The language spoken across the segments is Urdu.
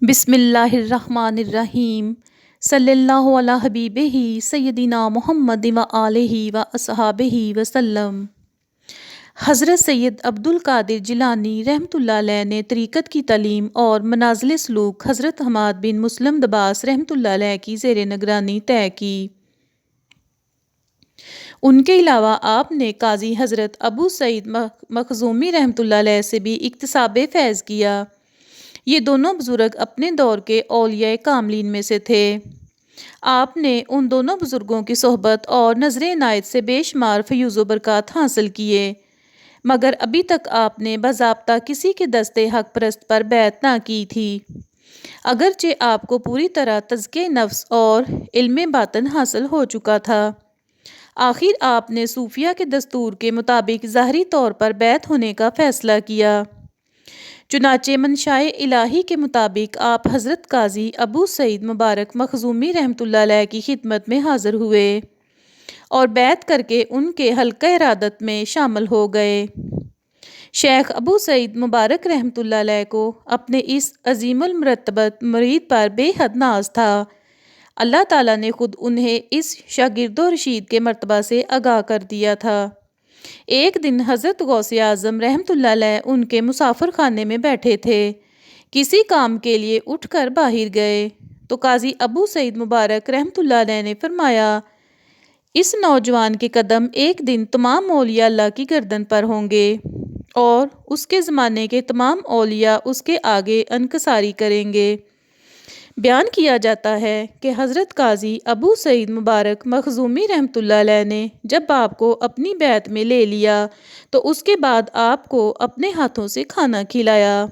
بسم اللہ الرحمن الرحیم، صلی اللہ علی حبیبہ سیدنا محمد و آلہ و اصحابہ وسلم۔ حضرت سید عبد القادر جیلانی رحمۃ اللہ علیہ نے طریقت کی تعلیم اور منازل سلوک حضرت حماد بن مسلم دباس رحمۃ اللہ علیہ کی زیر نگرانی طے کی۔ ان کے علاوہ آپ نے قاضی حضرت ابو سعید مخزومی رحمۃ اللہ علیہ سے بھی اکتساب فیض کیا۔ یہ دونوں بزرگ اپنے دور کے اولیاء کاملین میں سے تھے۔ آپ نے ان دونوں بزرگوں کی صحبت اور نظر عنایت سے بے شمار فیوز و برکات حاصل کیے، مگر ابھی تک آپ نے باضابطہ کسی کے دست حق پرست پر بیعت نہ کی تھی، اگرچہ آپ کو پوری طرح تزکیہ نفس اور علم باطن حاصل ہو چکا تھا۔ آخر آپ نے صوفیہ کے دستور کے مطابق ظاہری طور پر بیعت ہونے کا فیصلہ کیا۔ چنانچہ منشائے الہی کے مطابق آپ حضرت قاضی ابو سعید مبارک مخزومی رحمۃ اللہ علیہ کی خدمت میں حاضر ہوئے اور بیعت کر کے ان کے حلقہ ارادت میں شامل ہو گئے۔ شیخ ابو سعید مبارک رحمۃ اللہ علیہ کو اپنے اس عظیم المرتبت مرید پر بے حد ناز تھا۔ اللہ تعالیٰ نے خود انہیں اس شاگرد و رشید کے مرتبہ سے آگاہ کر دیا تھا۔ ایک دن حضرت غوث اعظم رحمۃ اللہ علیہ ان کے مسافر خانے میں بیٹھے تھے، کسی کام کے لیے اٹھ کر باہر گئے تو قاضی ابو سعید مبارک رحمۃ اللہ علیہ نے فرمایا، اس نوجوان کے قدم ایک دن تمام اولیاء اللہ کی گردن پر ہوں گے اور اس کے زمانے کے تمام اولیاء اس کے آگے انکساری کریں گے۔ بیان کیا جاتا ہے کہ حضرت قاضی ابو سعید مبارک مخزومی رحمۃ اللہ علیہ نے جب آپ کو اپنی بیعت میں لے لیا تو اس کے بعد آپ کو اپنے ہاتھوں سے کھانا کھلایا۔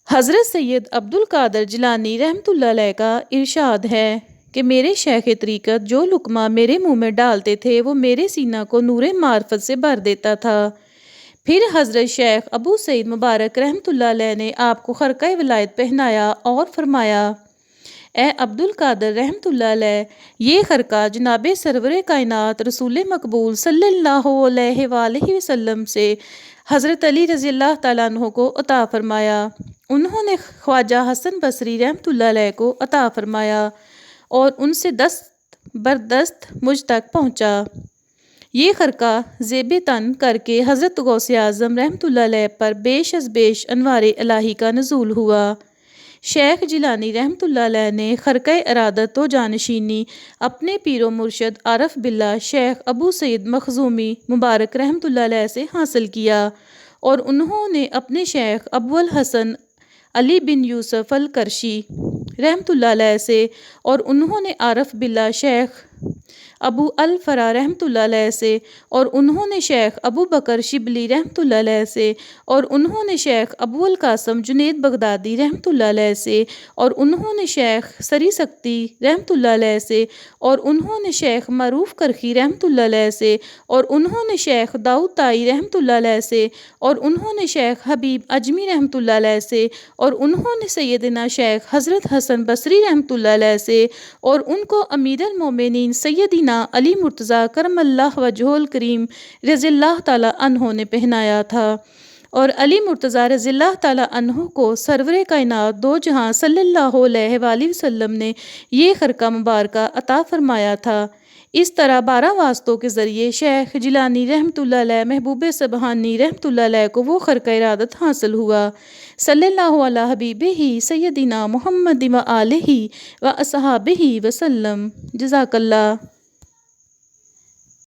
حضرت سید عبد القادر جیلانی رحمۃ اللہ علیہ کا ارشاد ہے کہ میرے شیخ طریقت جو لقمہ میرے منہ میں ڈالتے تھے وہ میرے سینہ کو نور معرفت سے بھر دیتا تھا۔ پھر حضرت شیخ ابو سعید مبارک رحمۃ اللہ علیہ نے آپ کو خرقہ ولایت پہنایا اور فرمایا، اے عبد القادر رحمۃ اللہ علیہ، یہ خرقہ جناب سرور کائنات رسول مقبول صلی اللہ علیہ وآلہ وسلم سے حضرت علی رضی اللہ تعالیٰ عنہ کو عطا فرمایا۔ انہوں نے خواجہ حسن بصری رحمۃ اللہ علیہ کو عطا فرمایا اور ان سے دست بردست مجھ تک پہنچا۔ یہ خرقہ زیب تن کر کے حضرت غوث اعظم رحمۃ اللہ علیہ پر بیش از بیش انوار الہی کا نزول ہوا۔ شیخ جیلانی رحمۃ اللہ علیہ نے خرقہ ارادت و جانشینی اپنے پیر و مرشد عارف باللہ شیخ ابو سعید مخزومی مبارک رحمۃ اللہ علیہ سے حاصل کیا اور انہوں نے اپنے شیخ ابو الحسن علی بن یوسف القرشی رحمۃ اللہ علیہ سے اور انہوں نے عارف باللہ شیخ ابو الفرا رحمۃ اللہ علیہ سے اور انہوں نے شیخ ابو بکر شبلی رحمۃ اللہ علیہ سے اور انہوں نے شیخ ابو القاسم جنید بغدادی رحمۃ اللہ علیہ سے اور انہوں نے شیخ سری سکتی رحمۃ اللہ علیہ سے اور انہوں نے شیخ معروف کرخی رحمۃ اللہ علیہ سے اور انہوں نے شیخ داؤد طائی رحمۃ اللہ علیہ سے اور انہوں نے شیخ حبیب اجمی رحمۃ اللہ علیہ سے اور انہوں نے سیدنا شیخ حضرت حسن بصری رحمۃ اللہ علیہ سے اور ان کو امیر المومنین سیدنا علی مرتضیٰ کرم اللہ وجہہ الکریم رضی اللہ تعالیٰ عنہ نے پہنایا تھا اور علی مرتضیٰ رضی اللہ تعالیٰ عنہ کو سرور کائنات دو جہاں صلی اللہ علیہ وآلہ وسلم نے یہ خرقہ مبارکہ عطا فرمایا تھا۔ اس طرح 12 واسطوں کے ذریعے شیخ جیلانی رحمۃ اللہ علیہ محبوب سبحانی رحمۃ اللہ علیہ کو وہ خرقہ ارادت حاصل ہوا۔ صلی اللہ علی حبیبہ سیدنا محمد و آلہ و اصحابہ وسلم۔ جزاک اللہ۔